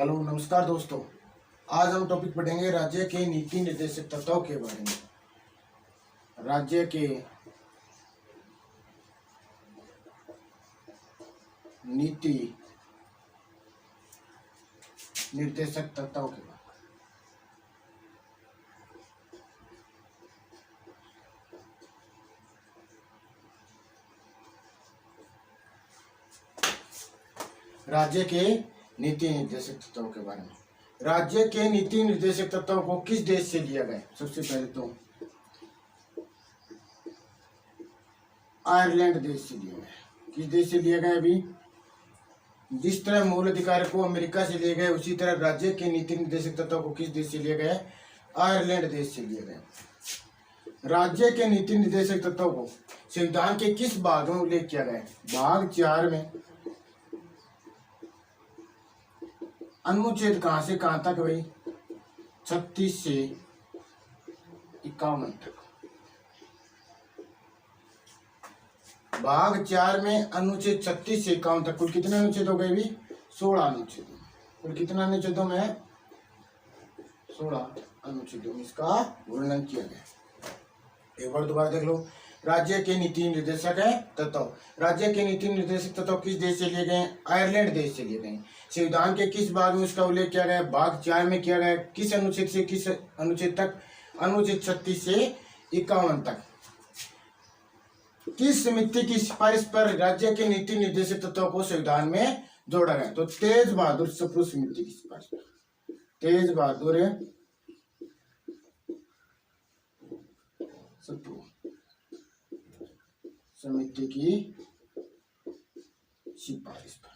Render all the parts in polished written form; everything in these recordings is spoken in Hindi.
हेलो नमस्कार दोस्तों। आज हम टॉपिक पढ़ेंगे राज्य के नीति निर्देशक तत्वों के बारे में। राज्य के नीति निर्देशक तत्वों के बारे में। राज्य के नीति निर्देशक तत्वों के बारे में। राज्य के नीति निर्देशक तत्वों को किस देश से लिया गया? सबसे पहले तो आयरलैंड देश से लिया गया। किस देश से लिया गया? अभी जिस तरह मूल अधिकार को अमेरिका से लिए गए, उसी तरह राज्य के नीति निर्देशक तत्वों को किस देश से लिया गया? आयरलैंड देश से लिया गया। राज्य के नीति निर्देशक तत्वों को संविधान के किस भाग में उल्लेख किया गया? भाग 4 में अनुच्छेद कहां से कहां तक भाई? 36 से 51 तक। भाग 4 में अनुच्छेद 36 से 51 तक। कुल कितने अनुच्छेद हो गए भी? 16 अनुच्छेद। कुल कितना अनुच्छेदों में? 16 अनुच्छेदों में इसका वर्णन किया गया। एक बार दोबारा देख लो। राज्य के नीति निर्देशक है तत्व। राज्य के नीति निर्देशक तत्व किस देश से लिए गए? आयरलैंड देश से लिए गए। संविधान के किस भाग में उसका उल्लेख किया गया? भाग 4 में किया गया। किस अनुच्छेद से किस अनुच्छेद तक? अनुच्छेद 36 से 51 तक। किस समिति की सिफारिश पर राज्य के नीति निर्देशक तत्वों को संविधान में जोड़ा गया? तो तेज बहादुर सप्रू समिति की सिफारिश पर। तेज बहादुर सप्रू समिति की सिफारिश पर।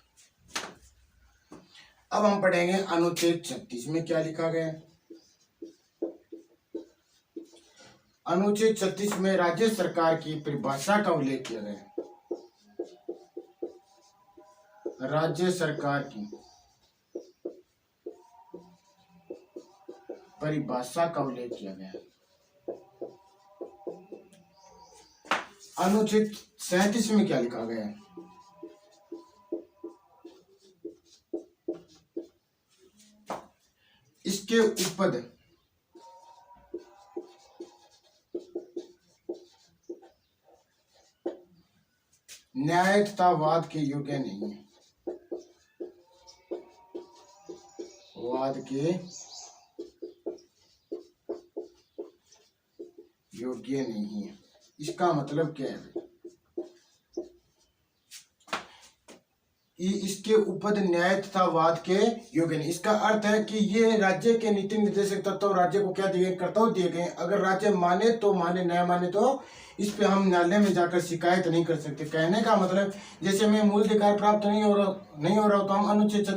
अब हम पढ़ेंगे अनुच्छेद 36 में क्या लिखा गया है। अनुच्छेद 36 में राज्य सरकार की परिभाषा का उल्लेख किया गया है। राज्य सरकार की परिभाषा का उल्लेख किया गया है। अनुच्छेद 37 में क्या लिखा गया है? इसके उपपद न्याय तथा वाद के योग्य नहीं है। वाद के योग्य नहीं है। इसका मतलब क्या है? इसके उपद न्याय तथा वाद के योग्य नहीं। इसका अर्थ है कि ये राज्य के नीति निर्देशक तत्व राज्य को क्या दिए? कर्तव्य दिए गए। अगर राज्य माने तो माने, न माने तो इस पे हम न्यायालय में जाकर शिकायत नहीं कर सकते। कहने का मतलब जैसे मैं मूल अधिकार प्राप्त नहीं हो रहा तो हम अनुच्छेद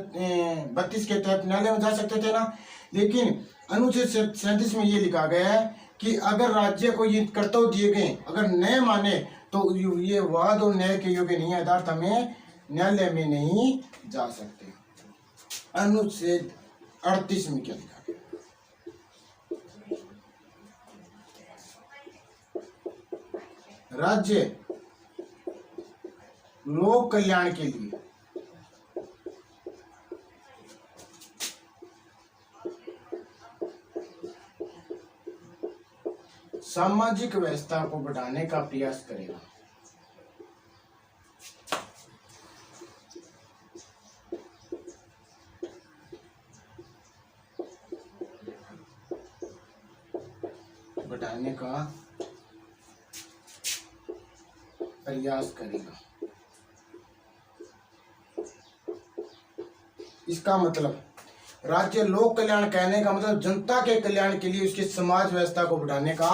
32 के तहत न्यायालय में जा सकते थे ना। लेकिन अनुच्छेद 37 में ये लिखा गया है कि अगर राज्य को ये कर्तव्य दिए गए, अगर न माने तो ये वाद और न्याय के योग्य नहीं है, अर्थात हमें न्यायालय में नहीं जा सकते। अनुच्छेद 38 में क्या लिखा गया? राज्य लोक कल्याण के लिए सामाजिक व्यवस्था को बढ़ाने का प्रयास करेगा। बढ़ाने का प्रयास करेगा। इसका मतलब राज्य लोक कल्याण कहने का मतलब जनता के कल्याण के लिए उसकी समाज व्यवस्था को बढ़ाने का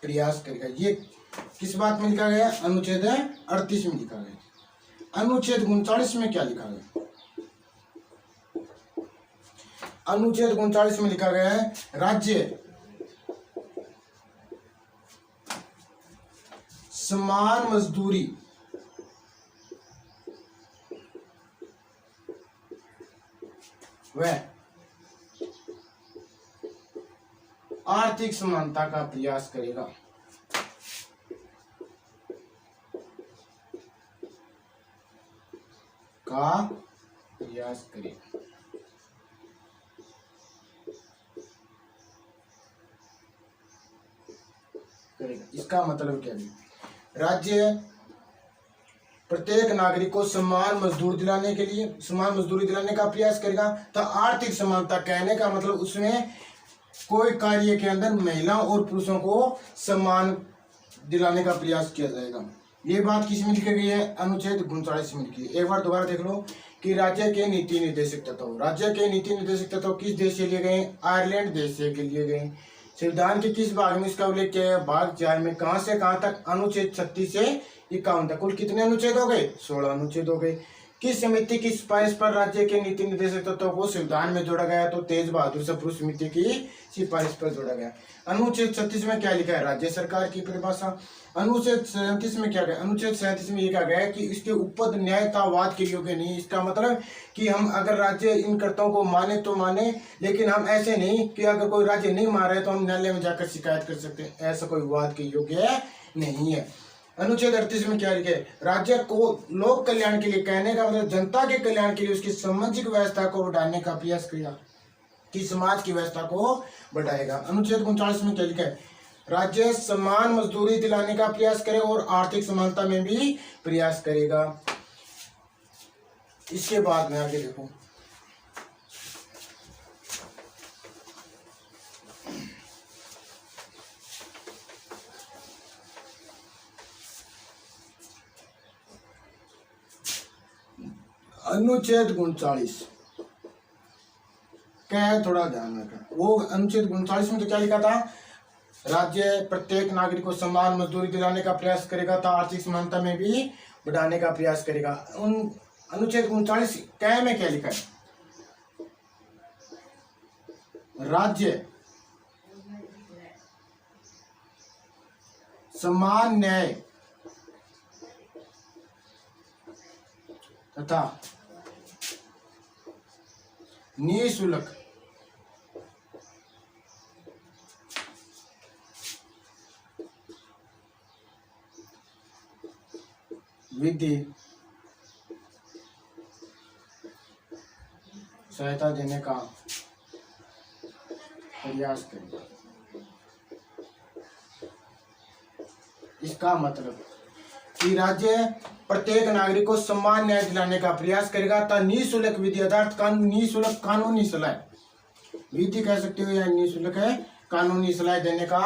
प्रयास करेगा। ये किस बात में लिखा गया? अनुच्छेद 38 में लिखा गया। अनुच्छेद 39 में क्या लिखा गया? अनुच्छेद 39 में लिखा गया है राज्य समान मजदूरी व आर्थिक समानता का प्रयास करेगा। का प्रयास करेगा। इसका मतलब क्या है? राज्य प्रत्येक नागरिक को समान मजदूरी दिलाने का प्रयास करेगा। तो आर्थिक समानता कहने का मतलब उसमें कोई कार्य के अंदर महिलाओं और पुरुषों को समान दिलाने का प्रयास किया जाएगा। ये बात किस में लिखी गई है? अनुच्छेद 39 में लिखी है। एक बार दोबारा देख लो कि राज्य के नीति निर्देशक तत्व किस देश से लिए गए? आयरलैंड देश से लिए गए। संविधान के किस भाग में इसका उल्लेख किया है? भाग 4 में। कहां से कहां तक? अनुच्छेद 36 से 51 तक। कुल कितने अनुच्छेद हो गए? 16 अनुच्छेद हो गए। किस समिति की सिफारिश पर राज्य के नीति निर्देशक तत्वों को संविधान में जोड़ा गया? तो तेज बहादुर सप्रू समिति की सिफारिश पर जोड़ा गया। अनुच्छेद 36 में क्या लिखा है? राज्य सरकार की परिभाषा। अनुच्छेद 37 में क्या गया? अनुच्छेद 37 में ये कहा गया है कि इसके उपपद न्यायतावाद के योग्य नहीं। इसका मतलब कि हम अगर राज्य इन कर्तव्यों को माने तो माने, लेकिन हम ऐसे नहीं कि अगर कोई राज्य नहीं मान रहे तो हम न्यायालय में जाकर शिकायत कर सकते हैं। ऐसा कोई वाद के योग्य नहीं है। अनुच्छेद 38 में क्या लिखा है? राज्य को लोक कल्याण के लिए, कहने का मतलब जनता के कल्याण के लिए उसकी सामाजिक व्यवस्था को बढ़ाने का प्रयास करेगा, कि समाज की व्यवस्था को बढ़ाएगा। अनुच्छेद 39 में क्या लिखा है? राज्य समान मजदूरी दिलाने का प्रयास करेगा और आर्थिक समानता में भी प्रयास करेगा। इसके बाद में आगे देखो, अनुच्छेद 39 क्या है? थोड़ा ध्यान रखना। वो अनुच्छेद 39 में तो क्या लिखा था? राज्य प्रत्येक नागरिक को समान मजदूरी दिलाने का प्रयास करेगा, तो आर्थिक समानता में भी बढ़ाने का प्रयास करेगा। उन अनुच्छेद 39 क्या में क्या लिखा है? राज्य समान न्याय तथा निःशुल्क विधि सहायता देने का प्रयास करेगा। इसका मतलब कि राज्य प्रत्येक नागरिक को समान न्याय दिलाने का प्रयास करेगा, तथा निःशुल्क विधि अर्थात निःशुल्क कानूनी सलाह, विधि कह सकते हो या निःशुल्क है, कानूनी सलाह देने का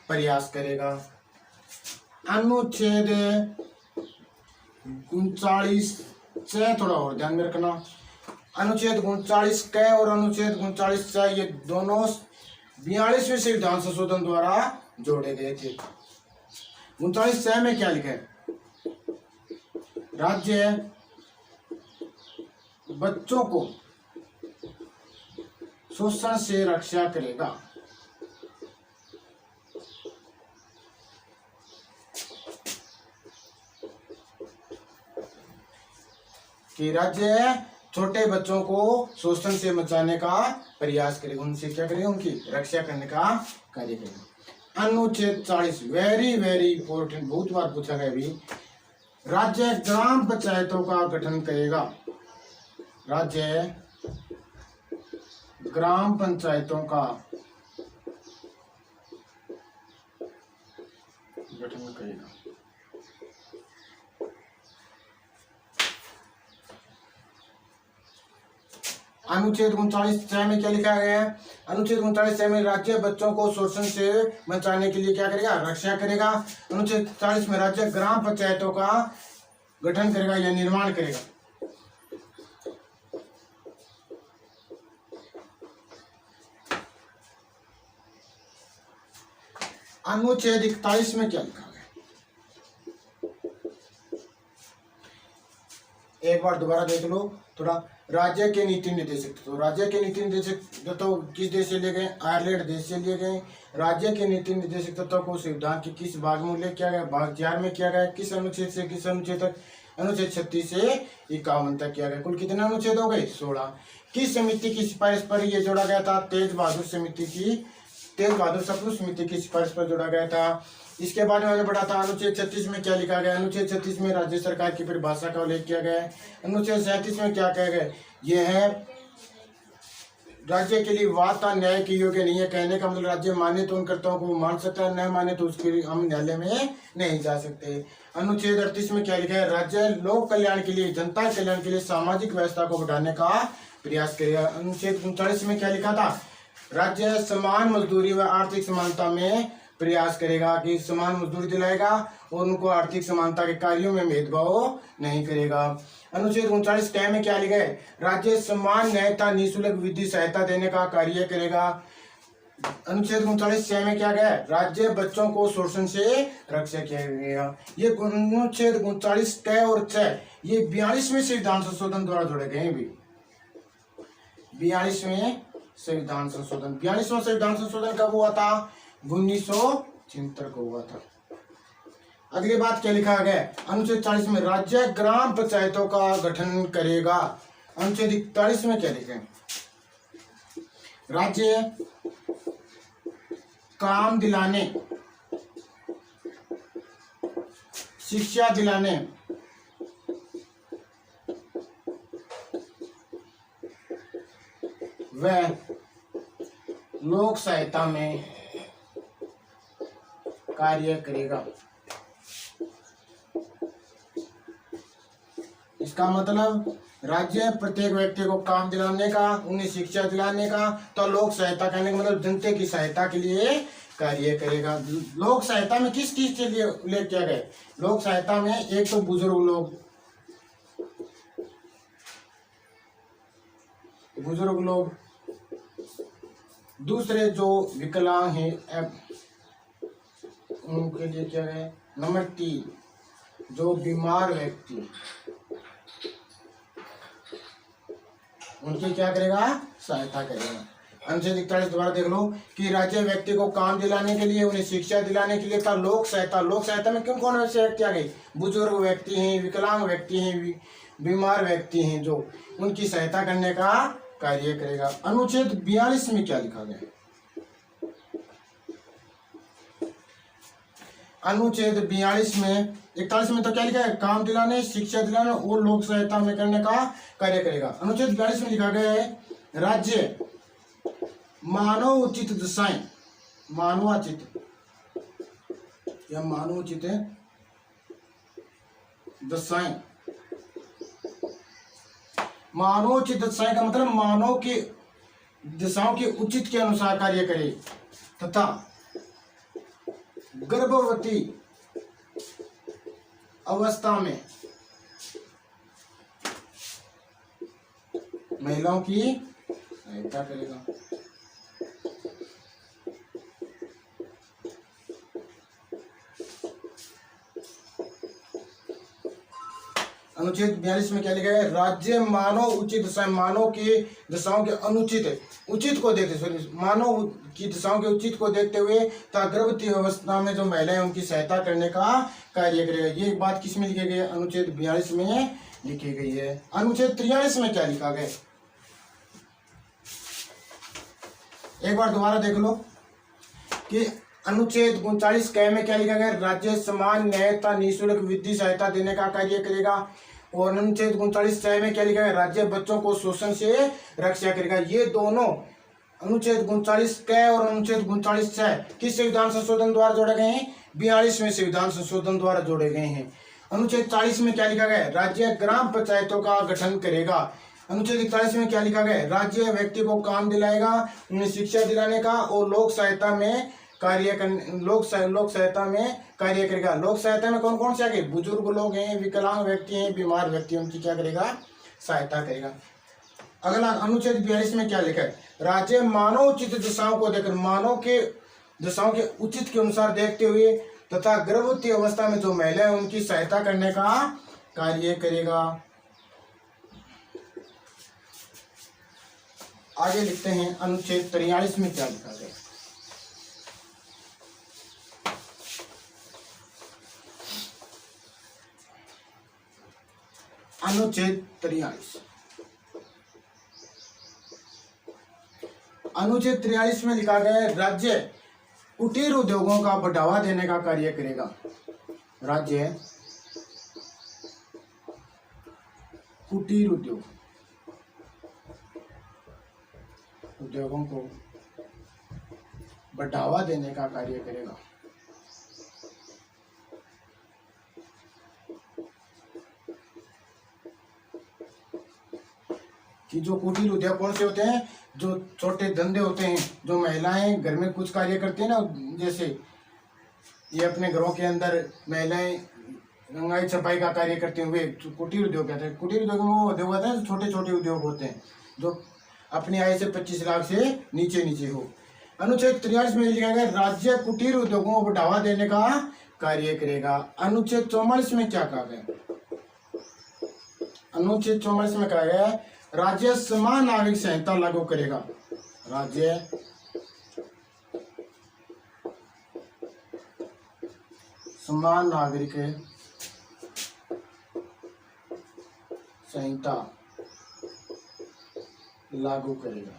प्रयास करेगा। अनुच्छेद 39 से थोड़ा और ध्यान में रखना। अनुच्छेद 39 क और अनुच्छेद 39 से ये दोनों 42वें संविधान संशोधन द्वारा जोड़े गए थे। 39 से में क्या लिखा है? राज्य बच्चों को शोषण से रक्षा करेगा। कि राज्य छोटे बच्चों को शोषण से बचाने का प्रयास करेगा, उनसे क्या करेगा? उनकी रक्षा करने का कार्य करेगा। अनुच्छेद 40 वेरी वेरी इंपॉर्टेंट, बहुत बार पूछा गया भी। राज्य ग्राम पंचायतों का गठन करेगा। राज्य ग्राम पंचायतों का गठन करेगा। अनुच्छेद 39 में क्या लिखा गया है? अनुच्छेद 39 में राज्य बच्चों को शोषण से बचाने के लिए क्या करेगा? रक्षा करेगा। अनुच्छेद 40 में राज्य ग्राम पंचायतों का गठन करेगा या निर्माण करेगा। अनुच्छेद 41 में क्या लिखा गया? एक बार दोबारा देख लो थोड़ा। राज्य के नीति निर्देशक तो राज्य के नीति निर्देशक तो किस देश से लिए गए? आयरलैंड देश से लिए गए। राज्य के नीति निर्देशक तत्वों को संविधान के किस भाग में उल्लेख किया गया? भाग 4 में किया गया। किस अनुच्छेद से किस अनुच्छेद तक? अनुच्छेद 36 से 51 तक किया गया। कुल कितने अनुच्छेद हो गए? 16। किस समिति की सिफारिश पर यह जोड़ा गया था? तेज बहादुर सप्रू समिति की सिफारिश पर जोड़ा गया था। इसके बारे में मैंने पढ़ा था। अनुच्छेद 36 में क्या लिखा गया? अनुच्छेद 36 में राज्य सरकार की परिभाषा का उल्लेख किया गया है। अनुच्छेद 37 में क्या कहा गया? यह है राज्य के लिए वार्ता न्याय के योग्य नहीं है। कहने का मतलब राज्य माने तो उन कर्तव्यों को मान सकता है, न माने तो उसके लिए हम न्यायालय में नहीं जा सकते। अनुच्छेद 38 में क्या लिखा है? राज्य लोक कल्याण के लिए, जनता कल्याण के लिए सामाजिक व्यवस्था को बढ़ाने का प्रयास करेगा। अनुच्छेद 39 में क्या लिखा था? राज्य समान मजदूरी व आर्थिक समानता में प्रयास करेगा कि समान मजदूरी दिलाएगा और उनको आर्थिक समानता के कार्यों में भेदभाव नहीं करेगा। अनुच्छेद 39 क में क्या लिखा है? राज्य समान न्यायता निःशुल्क विधि सहायता देने का कार्य करेगा। अनुच्छेद 39 में क्या गया? राज्य बच्चों को शोषण से रक्षा किया गया। ये अनुच्छेद 39 क और छ ये 42वें संविधान संशोधन द्वारा जोड़े गए हैं। भी 42वें संविधान संशोधन, 42वां संविधान संशोधन कब हुआ था? 1976 को हुआ था। अगली बात क्या लिखा गया? अनुच्छेद 40 में राज्य ग्राम पंचायतों का गठन करेगा। अनुच्छेद 41 में क्या लिखा है? राज्य काम दिलाने, शिक्षा दिलाने, व लोक सहायता में कार्य करेगा। इसका मतलब राज्य प्रत्येक व्यक्ति को काम दिलाने का, उन्हें शिक्षा दिलाने का, तो लोक सहायता करने का मतलब जनता की सहायता के लिए कार्य करेगा। लोक सहायता में किस चीज के लिए उल्लेख किया गया? लोक सहायता में एक तो बुजुर्ग लोग, दूसरे जो विकलांग हैं उनके लिए क्या है? नंबर 3 जो बीमार व्यक्ति, उनकी क्या करेगा? सहायता करेगा। अनुच्छेद 41 दोबारा देख लो कि राज्य व्यक्ति को काम दिलाने के लिए, उन्हें शिक्षा दिलाने के लिए था लोक सहायता। लोक सहायता में कौन कौन से व्यक्ति आ गए? बुजुर्ग व्यक्ति हैं, विकलांग व्यक्ति हैं, बीमार व्यक्ति हैं, जो उनकी सहायता करने का कार्य करेगा। अनुच्छेद 42 में क्या लिखा गया? अनुच्छेद 42 में 41 में तो क्या लिखा है? काम दिलाने, शिक्षा दिलाने और लोक सहायता में करने का कार्य करेगा। अनुच्छेद 42 में लिखा गया है राज्य मानवोचित दशाएं, मानवोचित या मानवोचित दशाएं, मानवोचित दशाएं का मतलब मानव के दिशाओं के उचित के अनुसार कार्य करे तथा गर्भवती अवस्था में महिलाओं की सहायता करेगा। अनुच्छेद 42 में क्या लिखा है? राज्य मानव उचित दशाएं, मानव की दशाओं के अनुचित उचित को देखते, मानव की दशाओं के उचित को देखते हुए गर्भवती अवस्था में जो महिलाएं उनकी सहायता करने का कार्य करेगा। ये बात किस में लिखी गई है? अनुच्छेद 42 में लिखी गई है। अनुच्छेद 43 में क्या लिखा गया? एक बार दोबारा देख लो कि अनुच्छेद 39 क में क्या लिखा गया? राज्य समान न्यायता निःशुल्क विधि सहायता देने का कार्य करेगा। और अनुच्छेद 39 च में क्या लिखा गया? राज्य बच्चों को शोषण से रक्षा करेगा। ये दोनों अनुच्छेद 39 क और अनुच्छेद 39 च किस संविधान संशोधन द्वारा जोड़े गए हैं? 42वें संविधान संशोधन द्वारा जोड़े गए हैं। अनुच्छेद 40 में क्या लिखा गया? राज्य ग्राम पंचायतों का गठन करेगा। अनुच्छेद 41 में क्या लिखा गया? राज्य व्यक्ति को काम दिलाएगा, उन्हें शिक्षा दिलाने का और लोक सहायता में कार्य करने, लोक सहायता में कार्य करेगा। लोक सहायता में कौन कौन से आ गए? बुजुर्ग लोग हैं, विकलांग व्यक्ति हैं, बीमार व्यक्ति, उनकी क्या करेगा? सहायता करेगा। अगला अनुच्छेद 42 में क्या लिखा है? राज्य मानव उचित दशाओं को देखकर, मानव के दशाओं के उचित के अनुसार देखते हुए तथा गर्भवती अवस्था में जो महिलाएं उनकी सहायता करने का कार्य करेगा। आगे लिखते हैं अनुच्छेद 43 में क्या लिखा गया? अनुच्छेद 43, अनुच्छेद 43 में लिखा गया है राज्य कुटीर उद्योगों का बढ़ावा देने का कार्य करेगा। राज्य कुटीर उद्योग उद्योगों को बढ़ावा देने का कार्य करेगा। कि जो कुटीर उद्योग कौन से होते हैं, जो छोटे धंधे होते हैं, जो महिलाएं घर में कुछ कार्य करती हैं ना, जैसे ये अपने घरों के अंदर महिलाएं रंगाई छपाई का कार्य करते हैं, वे कुटीर उद्योग कहते हैं। कुटीर उद्योग में वो उद्योग होते हैं छोटे छोटे उद्योग होते हैं जो अपनी आय से 25 लाख से नीचे नीचे हो। अनुच्छेद 43 में लिखा गया राज्य कुटीर उद्योगों को बढ़ावा देने का कार्य करेगा। अनुच्छेद 44 में क्या कहा गया? अनुच्छेद 44 में कहा गया राज्य समान नागरिक संहिता लागू करेगा। राज्य समान नागरिक संहिता लागू करेगा।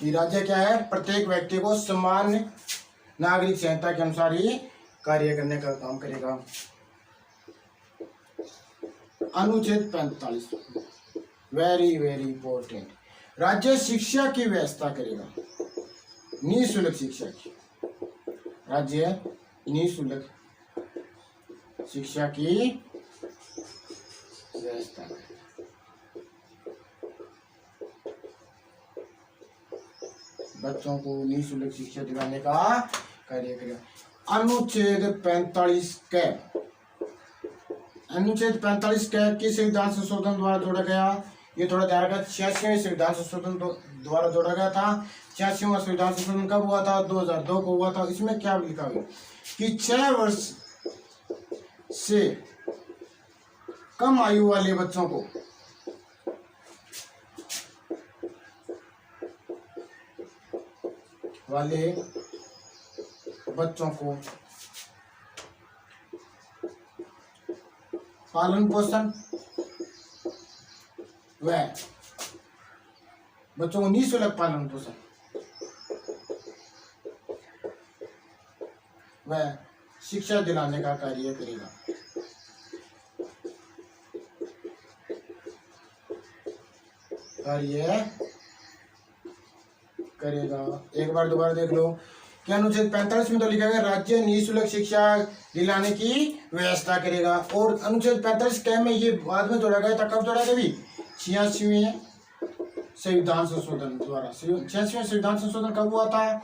कि राज्य क्या है, प्रत्येक व्यक्ति को समान नागरिक संहिता के अनुसार ही कार्य करने का काम करेगा। अनुच्छेद 45 वेरी वेरी इंपॉर्टेंट, राज्य शिक्षा की व्यवस्था करेगा, निःशुल्क शिक्षा की। राज्य निःशुल्क शिक्षा की व्यवस्था करेगा। बच्चों को निःशुल्क शिक्षा दिलाने का कार्य करेगा। अनुच्छेद 45 के किस संविधान संशोधन द्वारा जोड़ा गया? ये थोड़ा ध्यान रखा, 86वें संविधान संशोधन द्वारा जोड़ा गया था। 86वां संविधान संशोधन कब हुआ था? 2002 को हुआ था। इसमें क्या लिखा गया कि 6 वर्ष से कम आयु वाले बच्चों को पालन पोषण व बच्चों को निःशुल्क पालन पोषण व शिक्षा दिलाने का कार्य करेगा। एक बार दोबारा देख लो कि अनुच्छेद 45 में तो लिखा गया राज्य निःशुल्क शिक्षा दिलाने की व्यवस्था करेगा, और अनुच्छेद 45 के में ये बाद में जोड़ा गया था। कब जोड़ा गया? भी 86वें संविधान संशोधन द्वारा। 86वें संविधान संशोधन कब हुआ था?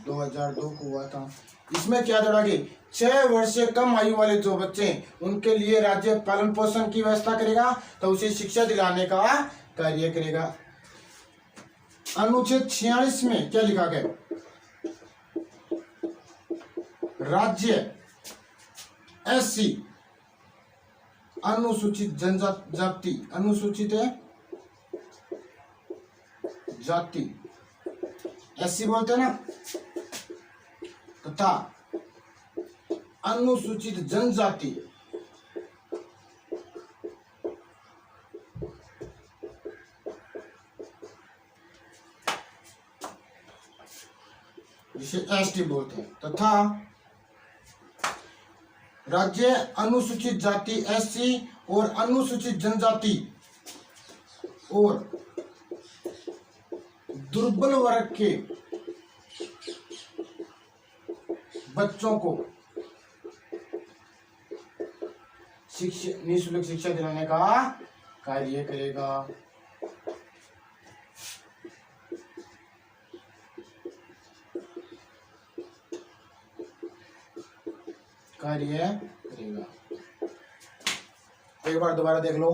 2002 को हुआ था। इसमें क्या जोड़ा गया? 6 वर्ष से कम आयु वाले जो बच्चे हैं उनके लिए राज्य पालन पोषण की व्यवस्था करेगा, तो उसे शिक्षा दिलाने का कार्य करेगा। अनुच्छेद 46 में क्या लिखा गया? राज्य एससी अनुसूचित जनजाति अनुसूचित जाति एससी बोलते हैं ना, तथा अनुसूचित जनजाति जिसे एसटी बोलते हैं, तथा राज्य अनुसूचित जाति एससी और अनुसूचित जनजाति और दुर्बल वर्ग के बच्चों को निःशुल्क शिक्षा दिलाने का कार्य करेगा। एक बार दोबारा देख लो,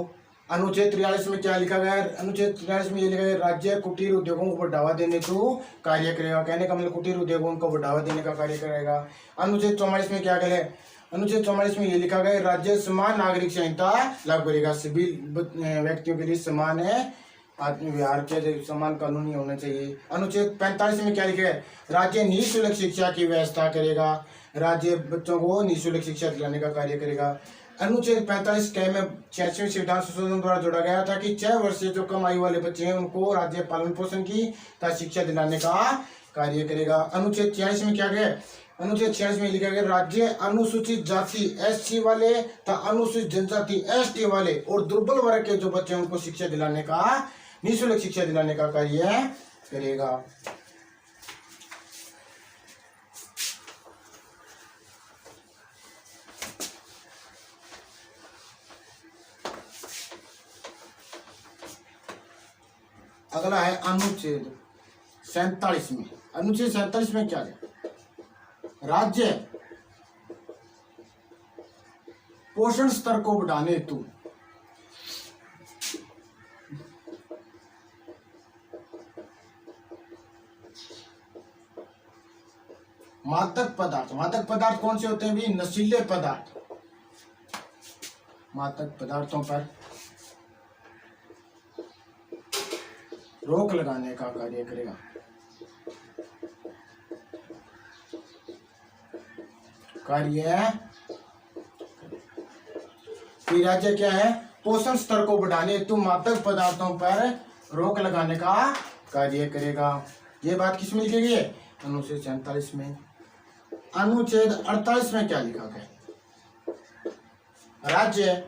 अनुच्छेद 43 में क्या लिखा गया है? अनुच्छेद 43 में ये लिखा गया राज्य कुटीर उद्योगों को बढ़ावा देने को कार्य करेगा। कहने का मतलब कुटीर उद्योगों को बढ़ावा देने का कार्य करेगा। अनुच्छेद 44 में क्या करें? अनुच्छेद 44 में ये लिखा गया राज्य समान नागरिक संहिता लागू करेगा। सभी व्यक्तियों के लिए समान है आत्म व्यवहार के समान कानूनी होना चाहिए। अनुच्छेद 45 में क्या लिखा है? राज्य निःशुल्क शिक्षा की व्यवस्था करेगा। राज्य बच्चों को निःशुल्क शिक्षा दिलाने का कार्य करेगा। अनुच्छेद 45 के में 86वें संविधान संशोधन द्वारा जोड़ा गया था कि 6 वर्ष से जो कम आयु वाले बच्चे हैं उनको राज्य पालन पोषण की तथा शिक्षा दिलाने का कार्य करेगा। अनुच्छेद 46 में क्या गया? अनुच्छेद 46 में लिखा गया राज्य अनुसूचित जाति एससी वाले तथा अनुसूचित जनजाति एसटी वाले और दुर्बल वर्ग के जो बच्चे हैं उनको शिक्षा दिलाने का निःशुल्क शिक्षा दिलाने का कार्य करेगा। अगला है अनुच्छेद 47 में। अनुच्छेद 47 में क्या है? राज्य पोषण स्तर को बढ़ाने हेतु मादक पदार्थ कौन से होते हैं भी? नशीले पदार्थ, मादक पदार्थों पर रोक लगाने का कार्य करेगा। राज्य क्या है? पोषण स्तर को बढ़ाने हेतु मादक पदार्थों पर रोक लगाने का कार्य करेगा। ये बात किस में लिखी गई है? अनुच्छेद 47 में। अनुच्छेद 48 में क्या लिखा गया? राज्य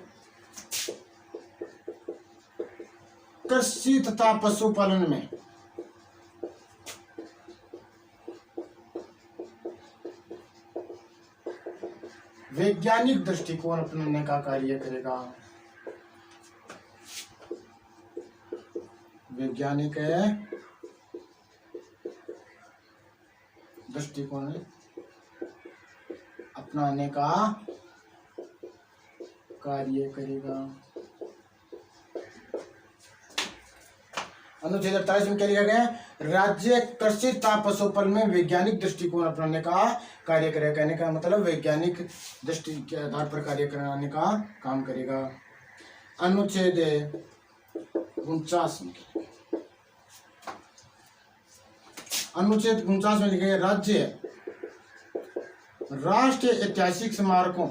कृषि तथा पशुपालन में वैज्ञानिक दृष्टिकोण अपनाने का कार्य करेगा। वैज्ञानिक दृष्टिकोण अपनाने का कार्य करेगा। अनुच्छेद 48 में क्या लिखा गया? राज्य कृषि तथा पशुपालन में वैज्ञानिक दृष्टिकोण अपनाने का कार्य करेगा। कहने का मतलब वैज्ञानिक दृष्टि के आधार पर कार्य कराने का काम करेगा। अनुच्छेद 49 में, अनुच्छेद 49 में लिखा गया राज्य राष्ट्रीय ऐतिहासिक स्मारकों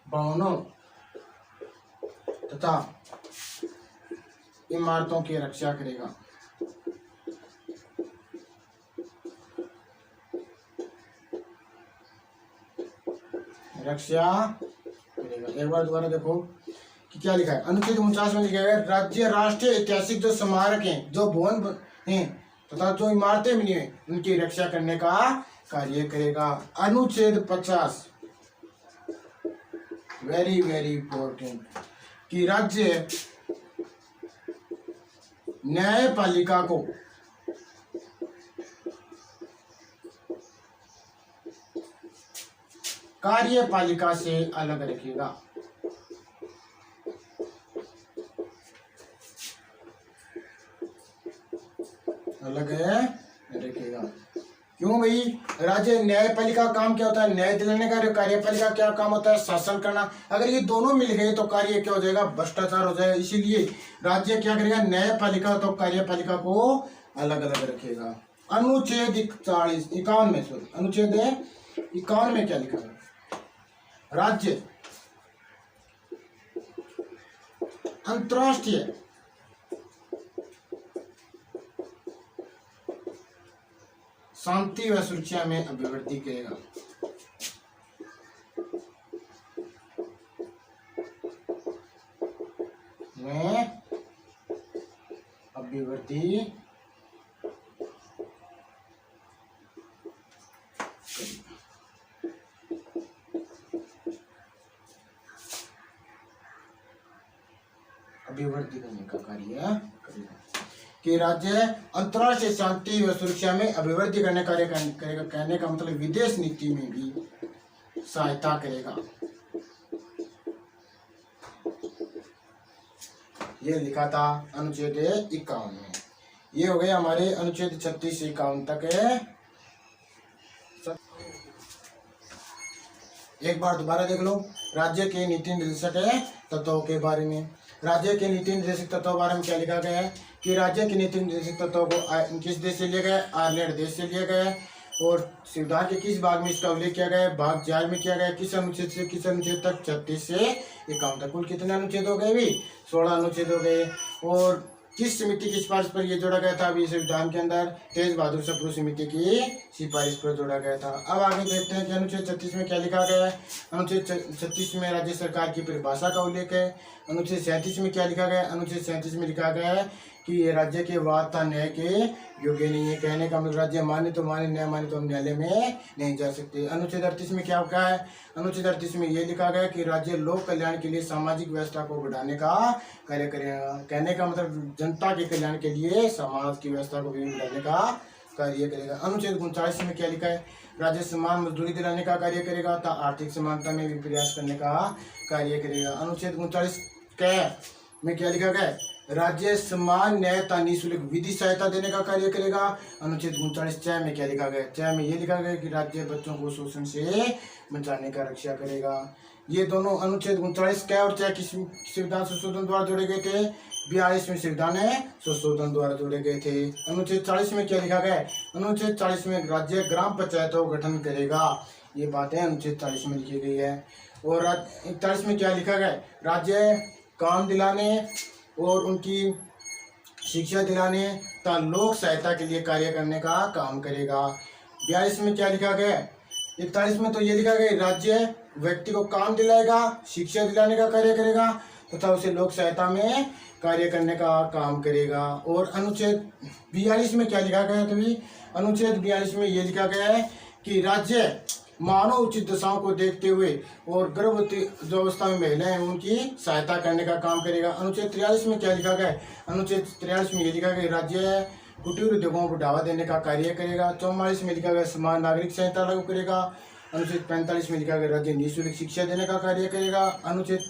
भवनों तथा इमारतों की रक्षा करेगा। एक बार दोबारा देखो कि क्या लिखा है। अनुच्छेद 49 में लिखा है राज्य राष्ट्रीय ऐतिहासिक जो स्मारक हैं, जो भवन हैं तथा जो इमारतें बनी हैं, उनकी रक्षा करने का कार्य करेगा। अनुच्छेद 50 वेरी वेरी इंपॉर्टेंट कि राज्य न्यायपालिका को कार्यपालिका से अलग रखेगा। अलग रखेगा। क्यों भाई? राज्य न्यायपालिका का काम क्या होता है? न्याय दिलाने का। कार्यपालिका क्या काम होता है? शासन करना। अगर ये दोनों मिल गए तो कार्य क्या हो जाएगा? भ्रष्टाचार हो जाएगा। इसीलिए राज्य क्या करेगा? न्यायपालिका तो कार्यपालिका को अलग अलग रखेगा। अनुच्छेद 51 में अनुच्छेद 51 में क्या लिखा है? राज्य अंतर्राष्ट्रीय शांति व सुरक्षा में अभिवृद्धि करेगा। अभिवृद्धि करने का कार्य करेगा। कि राज्य अंतर्राष्ट्रीय शांति व सुरक्षा में अभिवृद्धि करने का कार्य करेगा। कहने का मतलब विदेश नीति में भी सहायता करेगा। ये लिखा था अनुच्छेद 51 में। ये हो गए हमारे अनुच्छेद 36 से 51 तक है। एक बार दोबारा देख लो राज्य के नीति निर्देशक तत्वों के बारे में। राज्य के नीति निर्देशक तत्वों के बारे में क्या लिखा गया है कि राज्य के नीति निर्देशक तत्वों को किस देश से लिया गया? आयरलैंड देश से लिया गया है। और संविधान के किस भाग में इसका उल्लेख किया गया है? भाग 4 में किया गया है। किस अनुच्छेद से किस अनुच्छेद तक? 36 से 51 तक। कुल कितने अनुच्छेद हो गए भी? 16 अनुच्छेद हो गए। और किस समिति की सिफारिश पर यह जोड़ा गया था? अभी संविधान के अंदर तेज बहादुर सप्रू समिति की सिफारिश पर जोड़ा गया था। अब आगे देखते हैं कि अनुच्छेद 36 में क्या लिखा गया है। अनुच्छेद 36 में राज्य सरकार की परिभाषा का उल्लेख है। अनुच्छेद 37 में क्या लिखा गया है? अनुच्छेद 37 में लिखा गया है कि ये राज्य के वार्ता न्याय के योग्य नहीं है। कहने का मतलब राज्य माने तो माने, न्याय माने तो हम न्यायालय में नहीं जा सकते। अनुच्छेद 38 में क्या कहा है? अनुच्छेद 38 में ये लिखा गया कि राज्य लोक कल्याण के लिए सामाजिक व्यवस्था को बढ़ाने का कार्य करेगा। कहने का मतलब जनता के कल्याण के लिए समाज की व्यवस्था को भी बढ़ाने का कार्य करेगा। अनुच्छेद 39 में क्या लिखा है? राज्य समान मजदूरी दिलाने का कार्य करेगा तथा आर्थिक समानता में भी प्रयास करने का कार्य करेगा। अनुच्छेद 39 में क्या लिखा गया है? राज्य समान न्यायता निःशुल्क विधि सहायता देने का कार्य करेगा। अनुच्छेद 39 में क्या लिखा गया? 6 में ये लिखा गया कि राज्य बच्चों को शोषण से बचाने का रक्षा करेगा। ये दोनों अनुच्छेद 39 और 6 किस संविधान संशोधन द्वारा जोड़े गए थे? 42वें संविधान संशोधन द्वारा जोड़े गए थे। अनुच्छेद 40 में क्या लिखा गया? अनुच्छेद 40 में राज्य ग्राम पंचायतों का गठन करेगा। ये बातें अनुच्छेद 40 में लिखी गई है। और 41 में क्या लिखा गया? राज्य काम दिलाने और उनकी शिक्षा दिलाने तथा लोक सहायता के लिए कार्य करने का काम करेगा। 42 में क्या लिखा गया? 41 में तो ये लिखा गया राज्य व्यक्ति को काम दिलाएगा, शिक्षा दिलाने का कार्य करेगा तथा उसे लोक सहायता में कार्य करने का काम करेगा। और अनुच्छेद 42 में क्या लिखा गया? तभी अनुच्छेद 42 में ये लिखा गया है कि राज्य मानव उचित दशाओं को देखते हुए और गर्भवती जो अवस्था में महिलाएं हैं उनकी सहायता करने का काम करेगा। अनुच्छेद 43 में क्या लिखा गया? अनुच्छेद 43 में ये लिखा गया राज्य कुटीर उद्योगों को बढ़ावा देने का कार्य करेगा। 44 में लिखा गया समान नागरिक संहिता लागू करेगा। अनुच्छेद 45 में लिखा गया राज्य निःशुल्क शिक्षा देने का कार्य करेगा। अनुच्छेद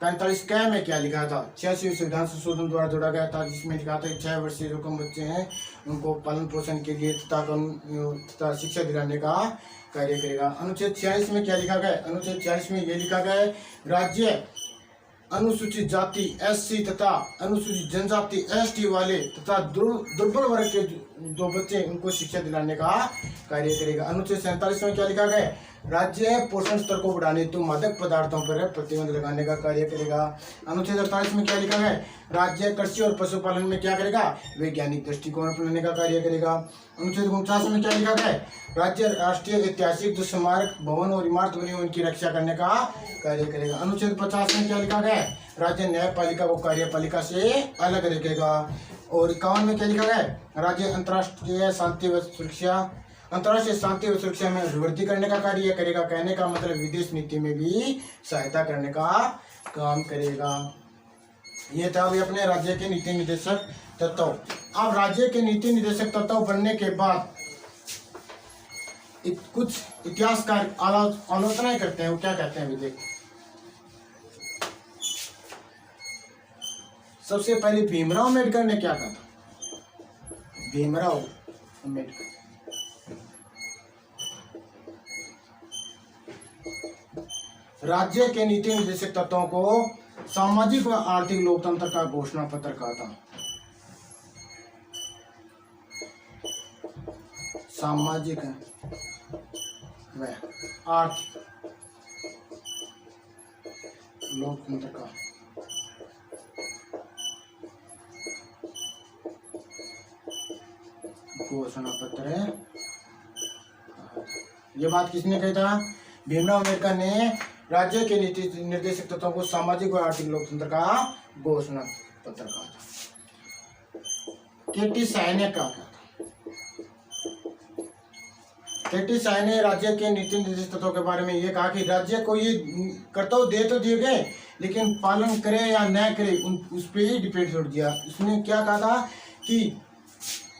45 क में क्या लिखा था? 86वें संविधान संशोधन द्वारा जोड़ा गया था, जिसमें लिखा था 6 वर्ष से जो कम बच्चे हैं उनको पालन पोषण के लिए तथा शिक्षा दिलाने का कार्य करेगा। अनुच्छेद 46 में क्या लिखा गया? अनुच्छेद 46 में ये लिखा गया है राज्य अनुसूचित जाति SC तथा अनुसूचित जनजाति ST वाले तथा दुर्बल वर्ग के जो बच्चे उनको शिक्षा दिलाने का कार्य करेगा। अनुच्छेद 47 में क्या लिखा गया? राज्य पोषण स्तर को बढ़ाने तो मादक पदार्थों पर प्रतिबंध लगाने का कार्य करेगा। अनुच्छेद 48 में क्या लिखा गया? राज्य कृषि और पशुपालन में क्या करेगा? वैज्ञानिक दृष्टिकोण अपनाने का कार्य करेगा। अनुच्छेद 49 में क्या लिखा गया? राज्य राष्ट्रीय ऐतिहासिक जो स्मारक भवन और इमारत बनी उनकी रक्षा करने का कार्य करेगा। अनुच्छेद 50 में क्या लिखा गया? राज्य न्यायपालिका को कार्यपालिका से अलग रखेगा। और 51 में क्या लिखा गया? राज्य अंतर्राष्ट्रीय शांति व सुरक्षा में अभिवृद्धि करने का कार्य करेगा। कहने का मतलब विदेश नीति में भी सहायता करने का काम करेगा। ये था अभी अपने राज्य के नीति निर्देशक तत्व। अब राज्य के नीति निर्देशक तत्व बनने के बाद कुछ इतिहासकार आलोचनाएं करते हैं। वो क्या कहते हैं अभी देखो। सबसे पहले भीमराव अम्बेडकर ने क्या कहा? भीमराव अम्बेडकर राज्य के नीति निर्देशक तत्वों को सामाजिक व आर्थिक लोकतंत्र का घोषणा पत्र कहा था। सामाजिक व आर्थिक लोकतंत्र का घोषणा पत्र है। ये बात किसने कही था? भीमराव अम्बेडकर ने राज्य के नीति निर्देशक तत्वों को सामाजिक व आर्थिक लोकतंत्र का घोषणा पत्र कहा था। केटी साय ने कहा था? केटी साय ने राज्य के नीति निर्देशक तत्वों के बारे में ये कहा कि राज्य को ये कर्तव्य दे तो दिए गए लेकिन पालन करे या न करे उस पर ही डिपेंड छोड़ दिया। उसने क्या कहा था कि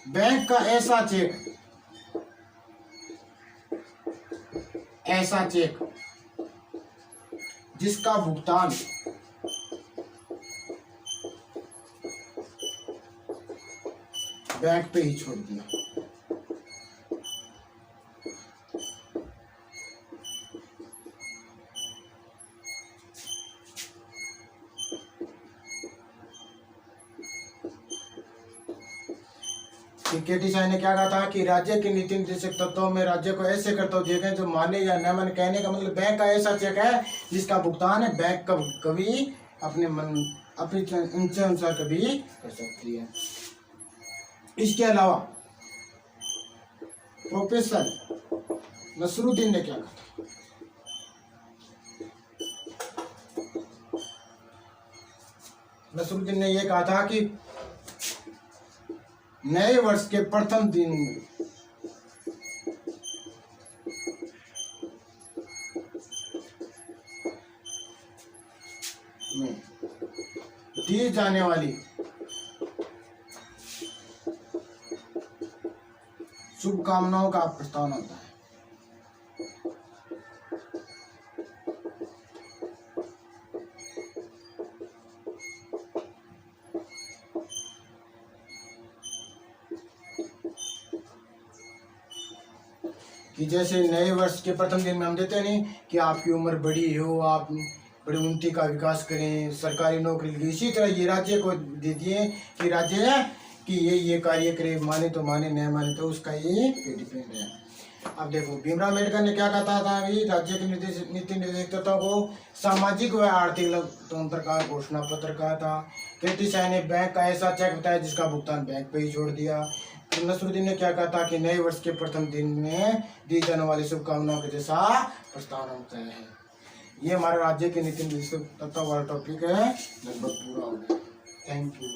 बैंक का ऐसा चेक जिसका भुगतान बैंक पे ही छोड़ दिया। केटी साय ने क्या कहा था कि राज्य के नीति निर्देशक तत्वों में राज्य को ऐसे कर्तव्य दिए गए जो माने या न माने। कहने का मतलब बैंक का ऐसा चेक है जिसका भुगतान है बैंक कभी अपने मन अपनी इच्छा अनुसार कभी कर सकती है। इसके अलावा प्रोफेसर नसरुद्दीन ने क्या कहा? नसरुद्दीन ने यह कहा था कि नए वर्ष के प्रथम दिन में दी जाने वाली शुभकामनाओं का प्रस्ताव होता है। कि जैसे नए वर्ष के प्रथम दिन में हम देते नहीं कि आपकी उम्र बड़ी हो, आप बड़ी उन्नति का विकास करें, सरकारी नौकरी लगे, इसी तरह ये राज्य को दे दिए कि राज्य कि ये कार्य करे, माने तो माने, न माने तो उसका ये डिपेंड है। अब देखो भीमराव अम्बेडकर ने क्या कहता था, अभी राज्य के नीति निर्देशकों को सामाजिक व आर्थिक लोकतंत्र का घोषणा पत्र कहा था। कीर्ति शाह ने बैंक का ऐसा चेक बताया जिसका भुगतान बैंक पे ही छोड़ दिया। नसरुद्दीन ने क्या कहा था कि नए वर्ष के प्रथम दिन में दी जाने वाली शुभकामनाओं के जैसा प्रस्ताव होता है। ये हमारे राज्य के नीति निर्देशक तत्व वाला टॉपिक है, लगभग पूरा हो गया। Thank you.